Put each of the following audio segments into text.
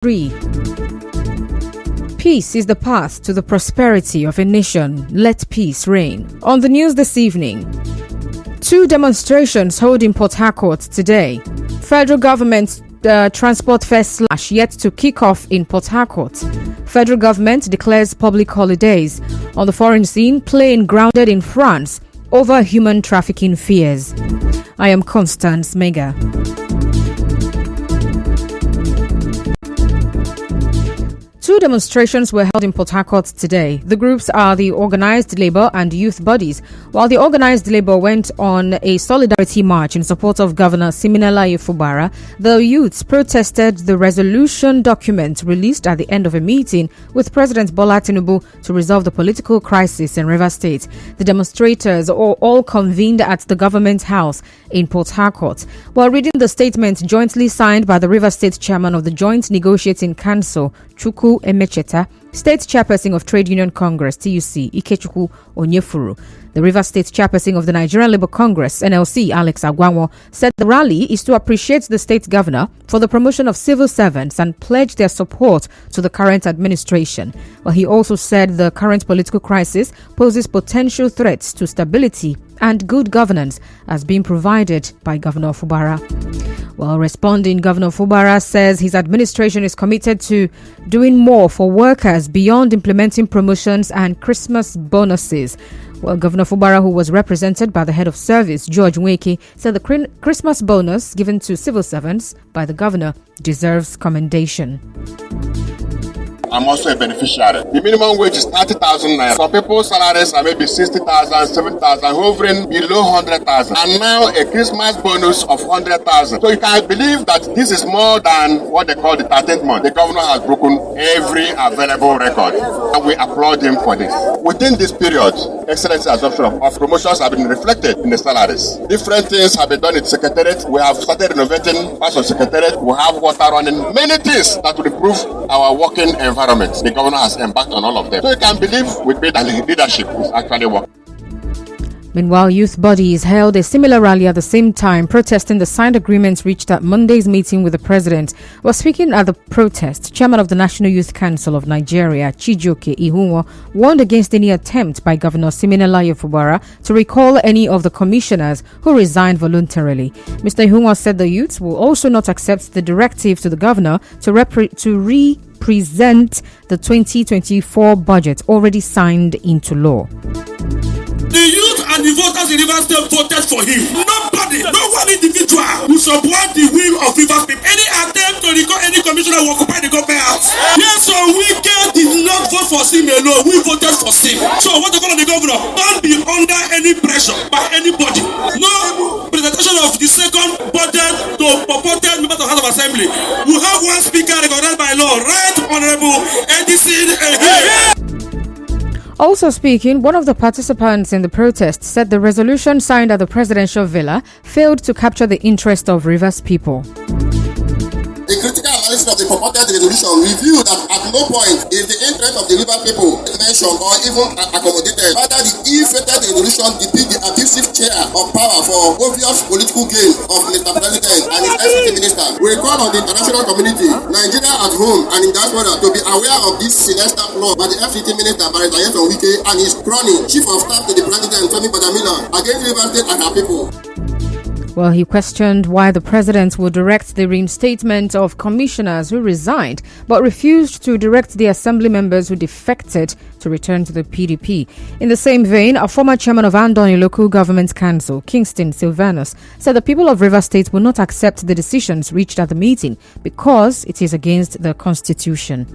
3. Peace is the path to the prosperity of a nation. Let peace reign. On the news this evening, 2 demonstrations held in Port Harcourt today. Federal government transport fair slash yet to kick off in Port Harcourt. Federal government declares public holidays. On the foreign scene, plane grounded in France over human trafficking fears. I am Constance Mega. Two demonstrations were held in Port Harcourt today. The groups are the Organised Labour and Youth Bodies. While the Organised Labour went on a solidarity march in support of Governor Siminalayi Fubara, the youths protested the resolution document released at the end of a meeting with President Bola Tinubu to resolve the political crisis in Rivers State. The demonstrators all convened at the Government House in Port Harcourt. While reading the statement jointly signed by the Rivers State Chairman of the Joint Negotiating Council, Chukwu Emecheta, State Chairperson of Trade Union Congress, TUC, Ikechukwu Onyefuru, the Rivers State Chairperson of the Nigerian Labour Congress, NLC, Alex Agwanwo, said the rally is to appreciate the state governor for the promotion of civil servants and pledge their support to the current administration. While he also said the current political crisis poses potential threats to stability and good governance as being provided by Governor Fubara. While responding, Governor Fubara says his administration is committed to doing more for workers beyond implementing promotions and Christmas bonuses. Well, Governor Fubara, who was represented by the head of service, George Nweke, said the Christmas bonus given to civil servants by the governor deserves commendation. I'm also a beneficiary. The minimum wage is 30,000 naira. Some people's salaries are maybe 60,000, 70,000, hovering below 100,000. And now a Christmas bonus of 100,000. So you can believe that this is more than what they call the 13th month. The governor has broken every available record. And we applaud him for this. Within this period, Excellency assumption of promotions have been reflected in the salaries. Different things have been done in the Secretariat. We have started renovating parts of the Secretariat. We have water running. Many things that will improve our working environment. The governor has embarked on all of them. So you can believe with me that leadership is actually working. Meanwhile, youth bodies held a similar rally at the same time, protesting the signed agreements reached at Monday's meeting with the president. While speaking at the protest, Chairman of the National Youth Council of Nigeria, Chijioke Ihunwo, warned against any attempt by Governor Siminalayi Fubara to recall any of the commissioners who resigned voluntarily. Mr. Ihunwo said the youths will also not accept the directive to the governor to represent the 2024 budget already signed into law. The youth and the voters in Rivers State voted for him. Nobody, no one individual will support the will of Rivers people. Any attempt to recall any commissioner will occupy the government house. Yes, so we did not vote for him alone. We voted for him. So what the governor? Don't be under any pressure by anybody. No presentation of the second budget to purported members of the House of Assembly. We have one speaker recognized by law, Right Honorable Edison Ehie. Also speaking, one of the participants in the protest said the resolution signed at the presidential villa failed to capture the interest of Rivers people. The critical analysis of the purported resolution revealed that at no point is the interest of the River people mentioned or even accommodated. Rather, the ill-fated resolution depicts the abusive chair of power for obvious political gain of Mr. President and his FCT minister. We call on the international community, Nigeria at home and in diaspora, to be aware of this sinister plot by the FCT minister, Barrister Yeson Wike, and his crony, Chief of Staff to the President, Femi Badamila, against River State and her people. Well, he questioned why the president would direct the reinstatement of commissioners who resigned but refused to direct the assembly members who defected to return to the PDP. In the same vein, a former chairman of Andoni Local Government Council, Kingston Sylvanus, said the people of Rivers State will not accept the decisions reached at the meeting because it is against the constitution.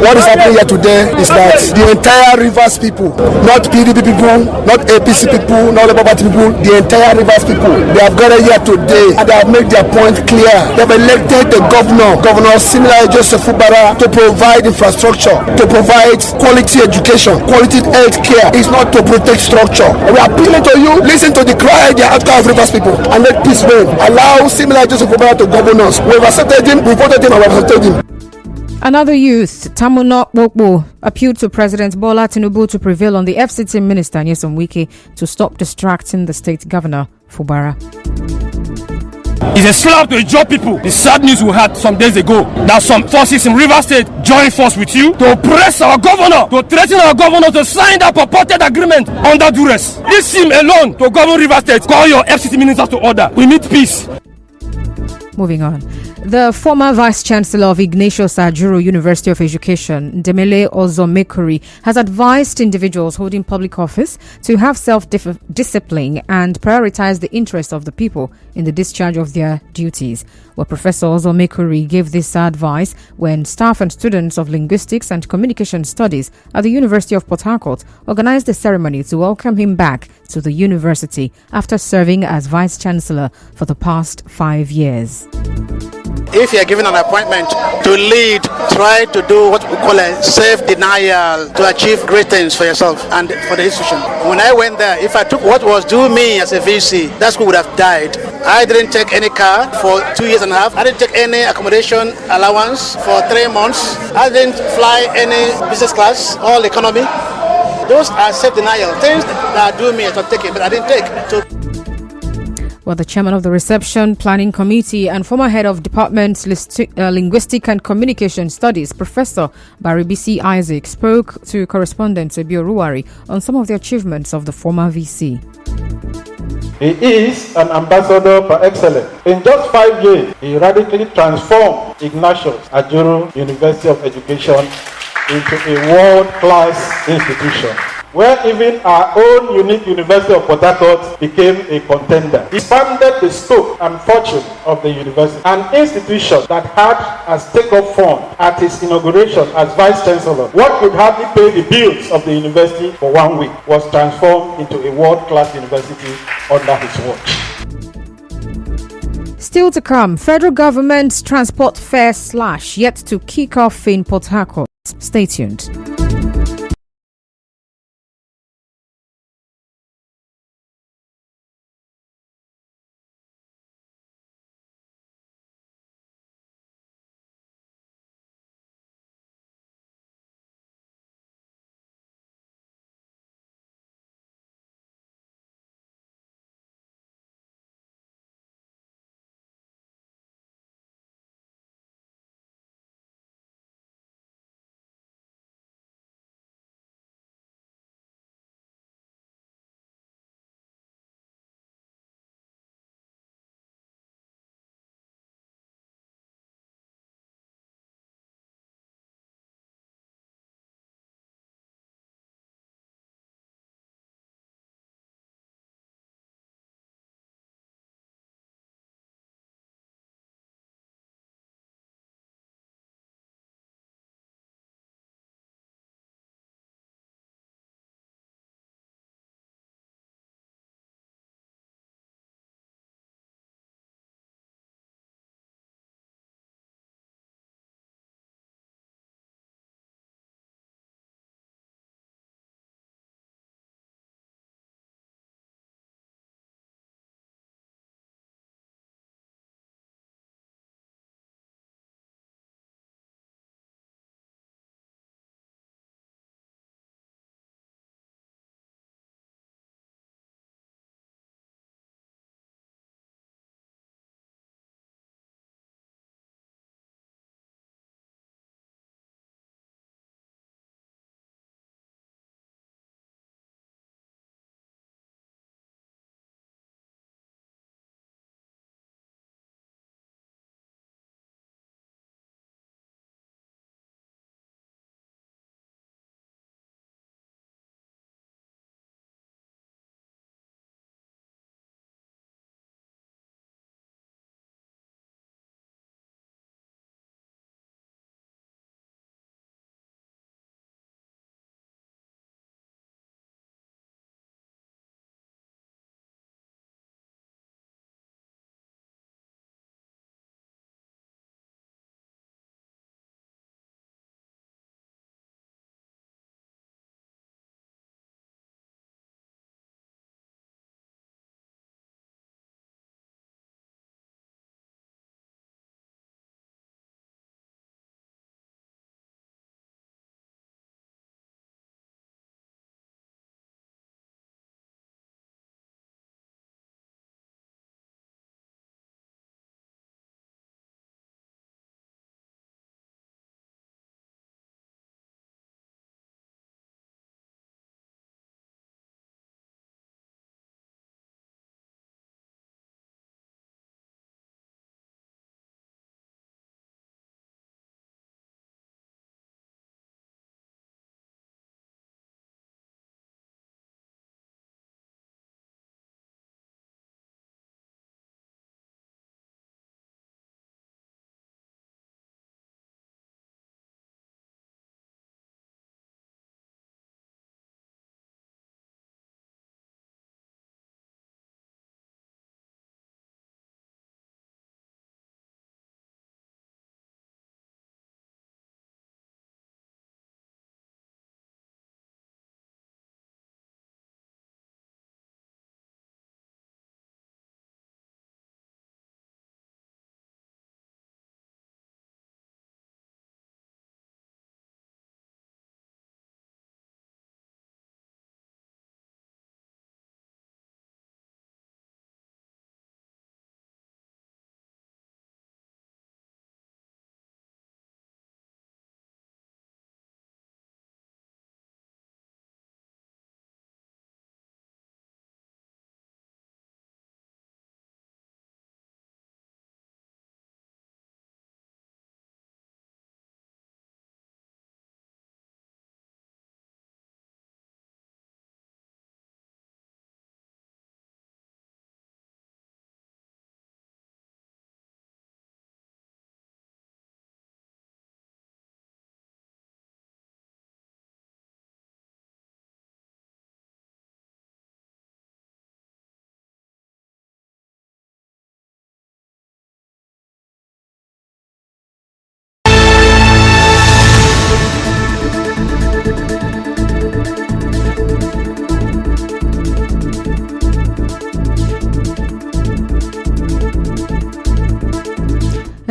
What is happening here today is that the entire Rivers people, not PDP people, not APC people, not Labour Party people, the entire Rivers people, they have gathered here today and they have made their point clear. They have elected the Governor Siminalayi Joseph Fubara, to provide infrastructure, to provide quality education, quality health care. It's not to protect structure. We are appealing to you, listen to the cry, the outcry of Rivers people, and let peace reign. Allow Siminalayi Joseph Fubara to govern us. We have accepted him, we voted him, and we have accepted him. Another youth, Tamuno Wokbo, appealed to President Bola Tinubu to prevail on the FCT minister, Nyesom Wike, to stop distracting the state governor, Fubara. It's a slap to job people. The sad news we had some days ago that some forces in Rivers State joined force with you to press our governor, to threaten our governor to sign that purported agreement under duress. This seem alone to govern Rivers State. Call your FCT ministers to order. We need peace. Moving on. The former Vice-Chancellor of Ignatius Ajuru University of Education, Demele Ozomekuri, has advised individuals holding public office to have self-discipline and prioritize the interests of the people in the discharge of their duties. Well, Professor Ozomekuri gave this advice when staff and students of Linguistics and Communication Studies at the University of Port Harcourt organized a ceremony to welcome him back to the university after serving as Vice-Chancellor for the past 5 years. If you are given an appointment to lead, try to do what we call a self-denial to achieve great things for yourself and for the institution. When I went there, if I took what was due me as a VC, that school would have died. I didn't take any car for 2 years and a half. I didn't take any accommodation allowance for 3 months. I didn't fly any business class, all economy. Those are self-denial things that are due me as I'm taking, but I didn't take. So Well, the chairman of the Reception Planning Committee and former head of Department Linguistic and Communication Studies, Professor Baribisi Isaac, spoke to correspondent Ebio Ruwari on some of the achievements of the former VC. He is an ambassador par excellence. In just 5 years, he radically transformed Ignatius Ajuru University of Education into a world-class institution, where even our own unique University of Port Harcourt became a contender. He expanded the scope and fortune of the university. An institution that had as take-off fund at his inauguration as Vice-Chancellor, what could hardly pay the bills of the university for 1 week, was transformed into a world-class university under his watch. Still to come, federal government's transport fare slash yet to kick off in Port Harcourt. Stay tuned.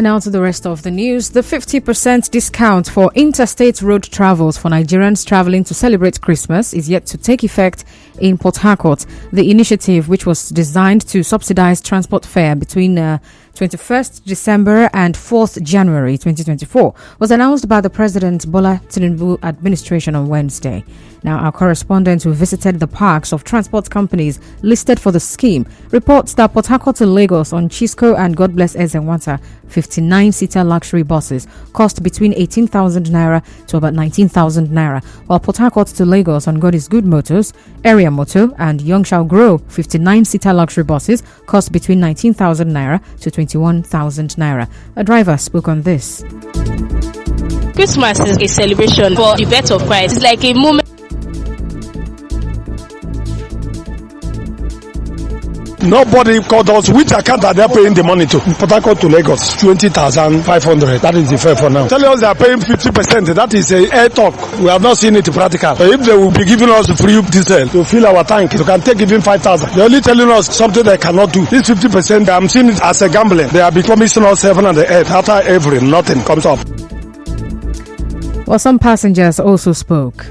And now to the rest of the news. The 50% discount for interstate road travels for Nigerians traveling to celebrate Christmas is yet to take effect in Port Harcourt. The initiative, which was designed to subsidize transport fare between 21st December and 4th January 2024, was announced by the President Bola Tinubu administration on Wednesday. Now, our correspondent who visited the parks of transport companies listed for the scheme reports that Port Harcourt to Lagos on Chisco and God Bless Ezenwata 59-seater luxury buses cost between 18,000 naira to about 19,000 naira, while Port Harcourt to Lagos on God is Good Motors, Area Moto, and Young Shall Grow 59-seater luxury buses cost between 19,000 naira to 21,000 naira. A driver spoke on this. Christmas is a celebration for the birth of Christ. It's like a moment. Nobody called us. Which account are they paying the money to? Port Harcourt to Lagos, 20,500. That is the fare for now. Tell us they are paying 50%. That is a air talk. We have not seen it practical. So if they will be giving us free diesel to fill our tank, you can take even 5,000. They're only telling us something they cannot do. This 50%, I'm seeing it as a gambling. They are promising us heaven and the earth. After every, nothing comes up. Well, some passengers also spoke.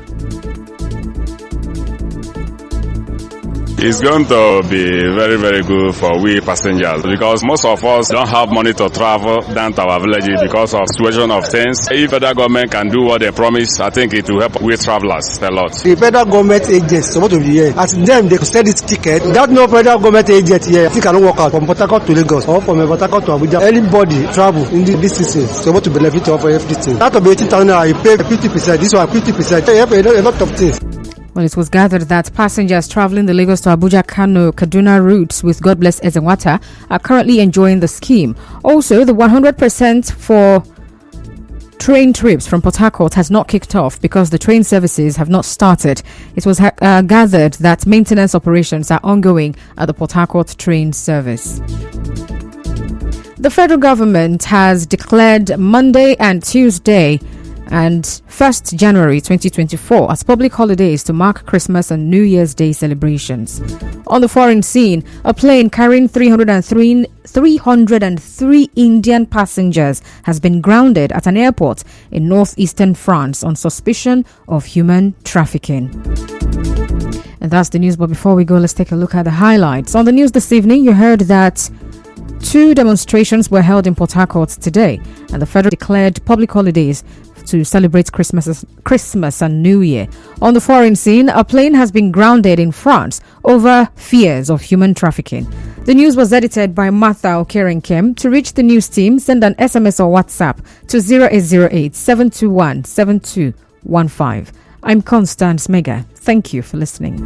It's going to be very, very good for we passengers because most of us don't have money to travel down to our villages because of situation of things. If federal government can do what they promise, I think it will help we travelers a lot. The federal government agents supposed to be here. As them, they sell this ticket. Without no federal government agent here, they cannot work out from Port Harcourt to Lagos or from Port Harcourt to Abuja. Anybody travel in this season supposed to benefit of everything. Out of 18,000 naira, you pay 50%. This one 50%. You have a lot of things. Well, it was gathered that passengers traveling the Lagos to Abuja, Kano, Kaduna routes with God Bless Ezenwata are currently enjoying the scheme. Also, the 100% for train trips from Port Harcourt has not kicked off because the train services have not started. It was gathered that maintenance operations are ongoing at the Port Harcourt train service. The federal government has declared Monday and Tuesday and 1st January 2024 as public holidays to mark Christmas and New Year's Day celebrations. On the foreign scene, a plane carrying 303 Indian passengers has been grounded at an airport in northeastern France on suspicion of human trafficking. And that's the news, but before we go, let's take a look at the highlights. On the news this evening, you heard that 2 demonstrations were held in Port Harcourt today, and the federal declared public holidays to celebrate Christmas and New Year. On the foreign scene, a plane has been grounded in France over fears of human trafficking. The news was edited by Martha Okerenkem. To reach the news team, send an SMS or WhatsApp to 0808 721 7215. I'm Constance Mega. Thank you for listening.